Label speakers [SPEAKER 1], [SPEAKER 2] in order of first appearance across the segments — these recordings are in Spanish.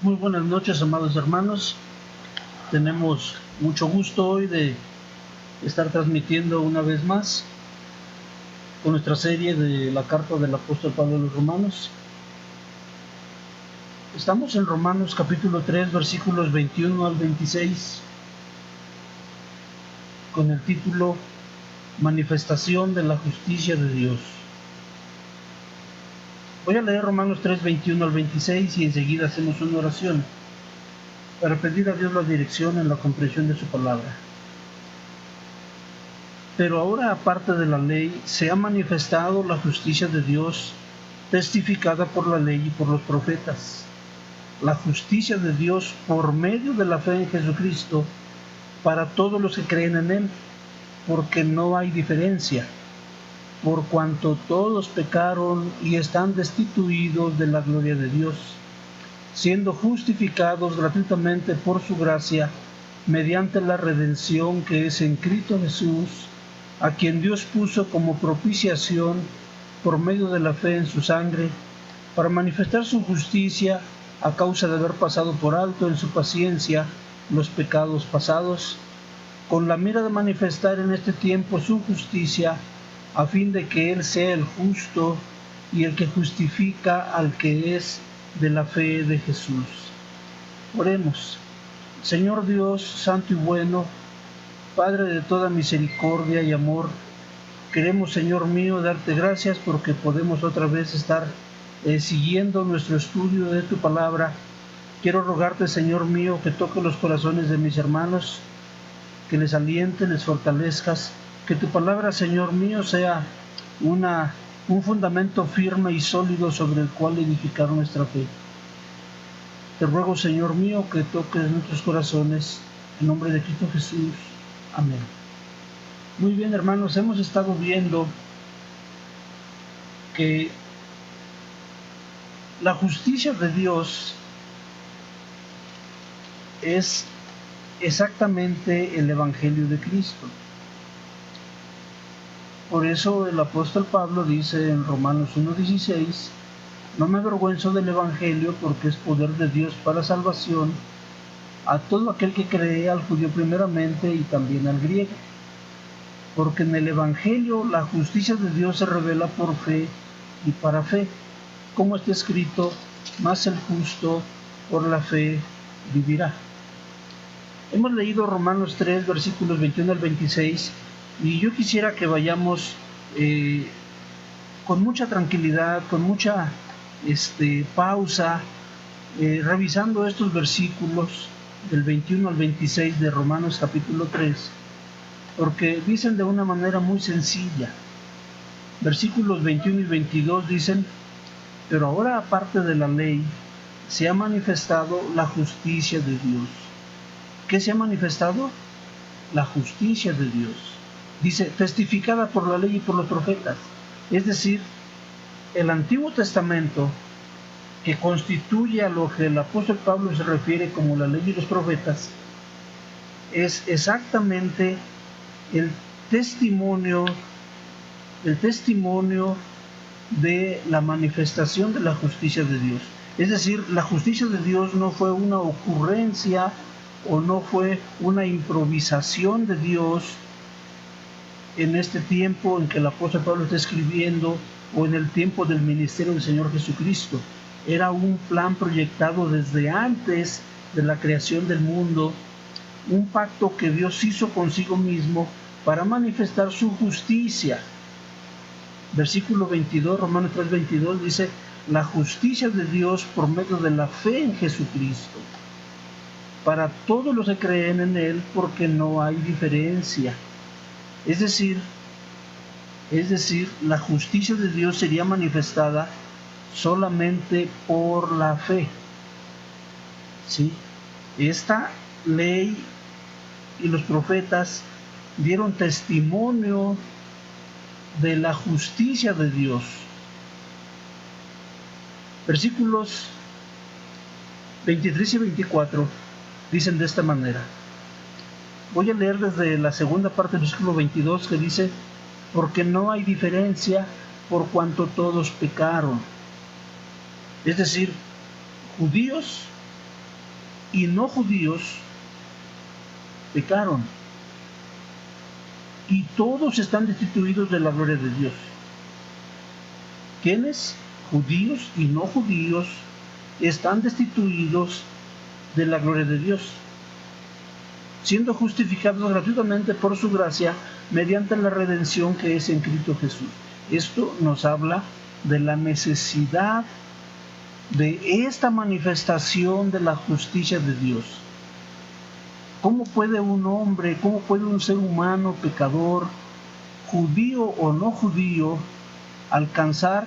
[SPEAKER 1] Muy buenas noches, amados hermanos. Tenemos mucho gusto hoy de estar transmitiendo una vez más con nuestra serie de la carta del apóstol Pablo a los Romanos. Estamos en Romanos capítulo 3, versículos 21 al 26, con el título Manifestación de la justicia de Dios. Voy a leer Romanos 3, 21 al 26 y enseguida hacemos una oración para pedir a Dios la dirección en la comprensión de su palabra. Pero ahora, aparte de la ley, se ha manifestado la justicia de Dios, testificada por la ley y por los profetas. La justicia de Dios por medio de la fe en Jesucristo para todos los que creen en Él, porque no hay diferencia, por cuanto todos pecaron y están destituidos de la gloria de Dios, siendo justificados gratuitamente por su gracia, mediante la redención que es en Cristo Jesús, a quien Dios puso como propiciación por medio de la fe en su sangre, para manifestar su justicia a causa de haber pasado por alto en su paciencia los pecados pasados, con la mira de manifestar en este tiempo su justicia, a fin de que Él sea el justo y el que justifica al que es de la fe de Jesús. Oremos. Señor Dios, santo y bueno, Padre de toda misericordia y amor, queremos, Señor mío, darte gracias porque podemos otra vez estar siguiendo nuestro estudio de tu palabra. Quiero rogarte, Señor mío, que toque los corazones de mis hermanos, que les alientes, les fortalezcas, que tu palabra, Señor mío, sea un fundamento firme y sólido sobre el cual edificar nuestra fe. Te ruego, Señor mío, que toques nuestros corazones, en nombre de Cristo Jesús. Amén. Muy bien, hermanos, hemos estado viendo que la justicia de Dios es exactamente el Evangelio de Cristo. Por eso el apóstol Pablo dice en Romanos 1:16, no me avergüenzo del Evangelio porque es poder de Dios para salvación a todo aquel que cree, al judío primeramente y también al griego. Porque en el Evangelio la justicia de Dios se revela por fe y para fe, como está escrito, mas el justo por la fe vivirá. Hemos leído Romanos 3, versículos 21 al 26, y yo quisiera que vayamos con mucha tranquilidad, con mucha pausa, revisando estos versículos del 21 al 26 de Romanos capítulo 3, porque dicen de una manera muy sencilla. Versículos 21 y 22 dicen, pero ahora aparte de la ley, se ha manifestado la justicia de Dios. ¿Qué se ha manifestado? La justicia de Dios. Dice, testificada por la ley y por los profetas. Es decir, el Antiguo Testamento, que constituye a lo que el apóstol Pablo se refiere como la ley y los profetas, es exactamente el testimonio de la manifestación de la justicia de Dios. Es decir, la justicia de Dios no fue una ocurrencia o no fue una improvisación de Dios en este tiempo en que el apóstol Pablo está escribiendo o en el tiempo del ministerio del Señor Jesucristo. Era un plan proyectado desde antes de la creación del mundo, un pacto que Dios hizo consigo mismo para manifestar su justicia. Versículo 22, Romanos 3:22 dice, la justicia de Dios por medio de la fe en Jesucristo, para todos los que creen en Él, porque no hay diferencia. Es decir, la justicia de Dios sería manifestada solamente por la fe. ¿Sí? Esta ley y los profetas dieron testimonio de la justicia de Dios. Versículos 23 y 24 dicen de esta manera. Voy a leer desde la segunda parte del versículo 22 que dice, porque no hay diferencia por cuanto todos pecaron. Es decir, judíos y no judíos pecaron, y todos están destituidos de la gloria de Dios. ¿Quiénes? Judíos y no judíos están destituidos de la gloria de Dios, siendo justificados gratuitamente por su gracia mediante la redención que es en Cristo Jesús. Esto nos habla de la necesidad de esta manifestación de la justicia de Dios. ¿Cómo puede un hombre, cómo puede un ser humano pecador, judío o no judío, alcanzar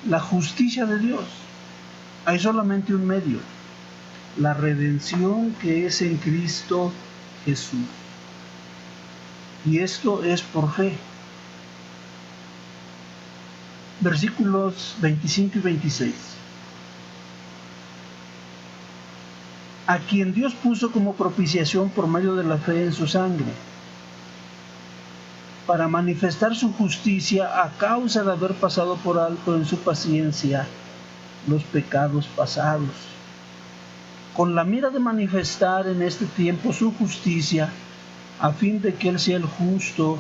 [SPEAKER 1] la justicia de Dios? Hay solamente un medio: la redención que es en Cristo Jesús. Y esto es por fe. Versículos 25 y 26. A quien Dios puso como propiciación por medio de la fe en su sangre, para manifestar su justicia a causa de haber pasado por alto en su paciencia los pecados pasados, con la mira de manifestar en este tiempo su justicia, a fin de que Él sea el justo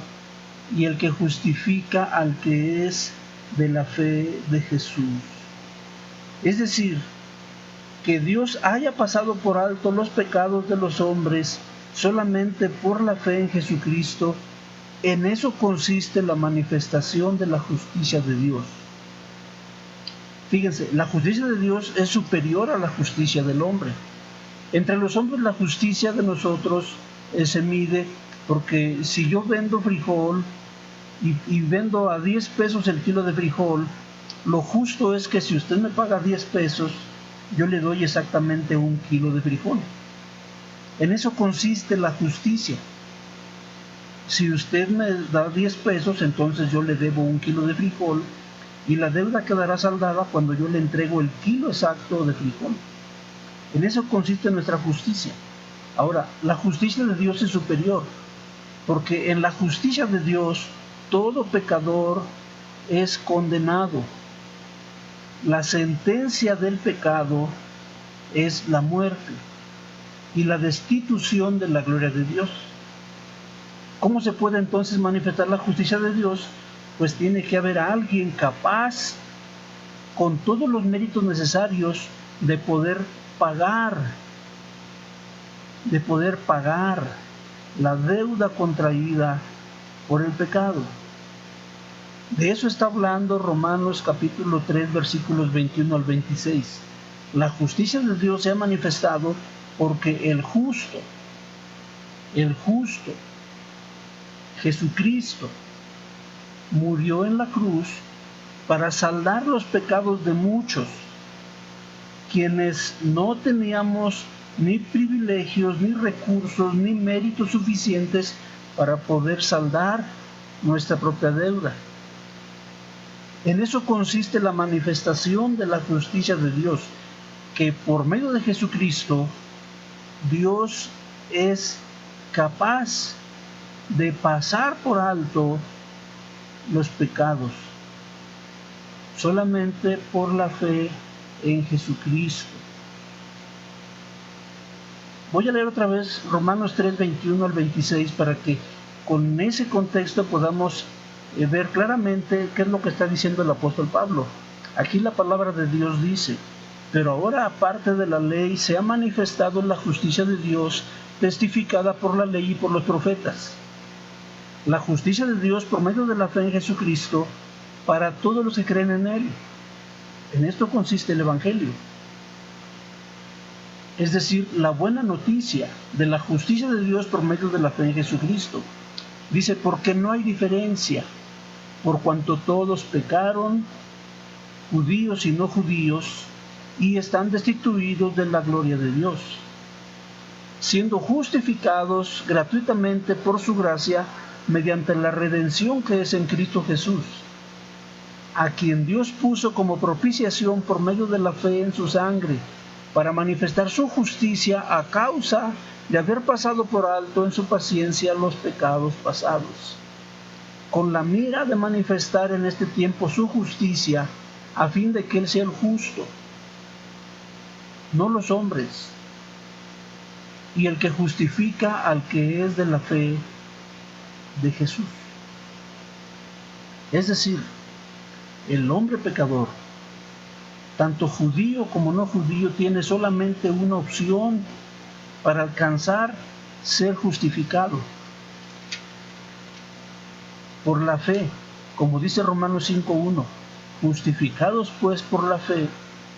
[SPEAKER 1] y el que justifica al que es de la fe de Jesús. Es decir, que Dios haya pasado por alto los pecados de los hombres solamente por la fe en Jesucristo, en eso consiste la manifestación de la justicia de Dios. Fíjense, la justicia de Dios es superior a la justicia del hombre. Entre los hombres la justicia de nosotros se mide porque si yo vendo frijol y vendo a 10 pesos el kilo de frijol, lo justo es que si usted me paga 10 pesos, yo le doy exactamente 1 kilo de frijol. En eso consiste la justicia. Si usted me da 10 pesos, entonces yo le debo 1 kilo de frijol y la deuda quedará saldada cuando yo le entrego el kilo exacto de frijol. En eso consiste nuestra justicia. Ahora, la justicia de Dios es superior, porque en la justicia de Dios todo pecador es condenado. La sentencia del pecado es la muerte y la destitución de la gloria de Dios. ¿Cómo se puede entonces manifestar la justicia de Dios? Pues tiene que haber alguien capaz, con todos los méritos necesarios, de poder pagar la deuda contraída por el pecado. De eso está hablando Romanos capítulo 3, versículos 21 al 26. La justicia de Dios se ha manifestado porque el justo, Jesucristo, murió en la cruz para saldar los pecados de muchos, quienes no teníamos ni privilegios, ni recursos, ni méritos suficientes para poder saldar nuestra propia deuda. En eso consiste la manifestación de la justicia de Dios, que por medio de Jesucristo, Dios es capaz de pasar por alto los pecados, solamente por la fe en Jesucristo. Voy a leer otra vez Romanos 3, 21 al 26 para que con ese contexto podamos ver claramente qué es lo que está diciendo el apóstol Pablo. Aquí la palabra de Dios dice: pero ahora, aparte de la ley, se ha manifestado la justicia de Dios, testificada por la ley y por los profetas. La justicia de Dios por medio de la fe en Jesucristo para todos los que creen en Él. En esto consiste el Evangelio. Es decir, la buena noticia de la justicia de Dios por medio de la fe en Jesucristo. Dice, porque no hay diferencia, por cuanto todos pecaron, judíos y no judíos, y están destituidos de la gloria de Dios, siendo justificados gratuitamente por su gracia mediante la redención que es en Cristo Jesús, a quien Dios puso como propiciación por medio de la fe en su sangre, para manifestar su justicia a causa de haber pasado por alto en su paciencia los pecados pasados, con la mira de manifestar en este tiempo su justicia, a fin de que Él sea el justo, no los hombres, y el que justifica al que es de la fe de Jesús. Es decir, el hombre pecador, tanto judío como no judío, tiene solamente una opción para alcanzar ser justificado: por la fe, como dice Romanos 5:1. Justificados pues por la fe,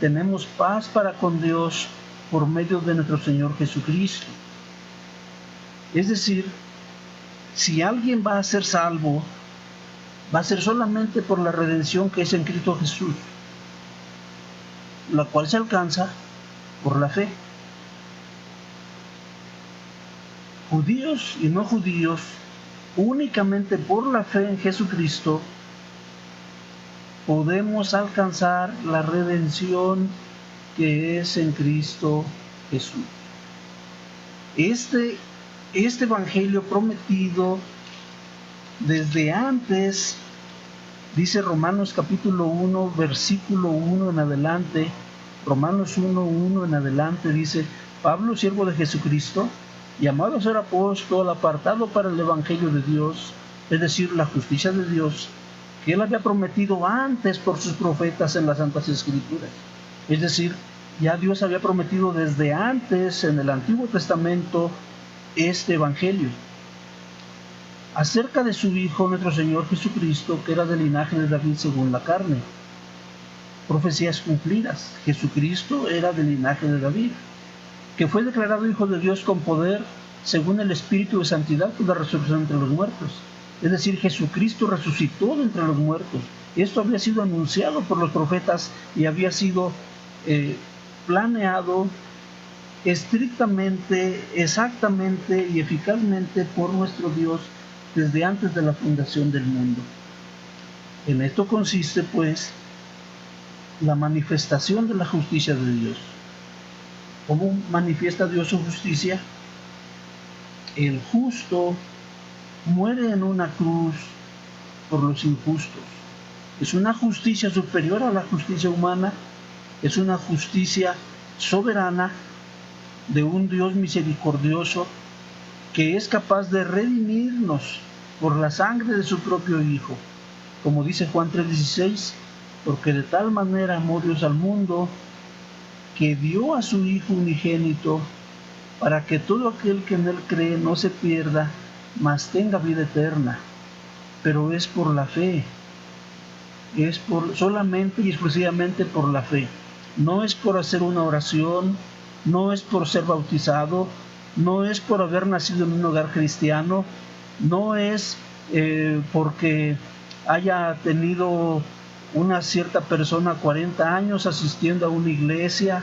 [SPEAKER 1] tenemos paz para con Dios por medio de nuestro Señor Jesucristo. Es decir, si alguien va a ser salvo, va a ser solamente por la redención que es en Cristo Jesús, la cual se alcanza por la fe. Judíos y no judíos, únicamente por la fe en Jesucristo podemos alcanzar la redención que es en Cristo Jesús. Este evangelio prometido desde antes, dice Romanos capítulo 1, versículo 1 en adelante, Romanos 1:1 en adelante, dice: Pablo, siervo de Jesucristo, llamado a ser apóstol, apartado para el evangelio de Dios, es decir, la justicia de Dios, que él había prometido antes por sus profetas en las Santas Escrituras. Es decir, ya Dios había prometido desde antes en el Antiguo Testamento este evangelio acerca de su Hijo, nuestro Señor Jesucristo, que era del linaje de David según la carne. Profecías cumplidas. Jesucristo era del linaje de David, que fue declarado Hijo de Dios con poder según el Espíritu de Santidad por la resurrección entre los muertos. Es decir, Jesucristo resucitó de entre los muertos. Esto había sido anunciado por los profetas y había sido planeado estrictamente, exactamente y eficazmente por nuestro Dios desde antes de la fundación del mundo. En esto consiste, pues, la manifestación de la justicia de Dios. ¿Cómo manifiesta Dios su justicia? El justo muere en una cruz por los injustos. Es una justicia superior a la justicia humana, es una justicia soberana de un Dios misericordioso que es capaz de redimirnos por la sangre de su propio Hijo. Como dice Juan 3:16, porque de tal manera amó Dios al mundo que dio a su Hijo unigénito, para que todo aquel que en él cree no se pierda, mas tenga vida eterna. Pero es por la fe, es solamente y exclusivamente por la fe. No es por hacer una oración, no es por ser bautizado, no es por haber nacido en un hogar cristiano, no es porque haya tenido una cierta persona 40 años asistiendo a una iglesia.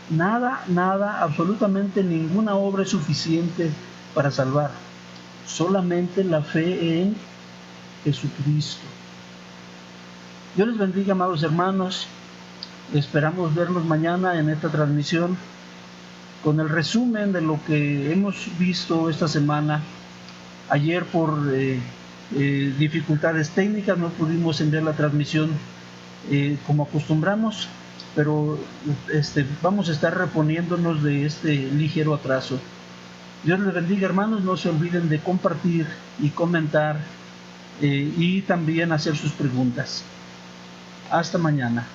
[SPEAKER 1] Nada, absolutamente ninguna obra es suficiente para salvar. Solamente la fe en Jesucristo. Dios les bendiga, amados hermanos. Esperamos vernos mañana en esta transmisión con el resumen de lo que hemos visto esta semana. Ayer por dificultades técnicas no pudimos enviar la transmisión como acostumbramos, pero vamos a estar reponiéndonos de este ligero atraso. Dios les bendiga, hermanos. No se olviden de compartir y comentar y también hacer sus preguntas. Hasta mañana.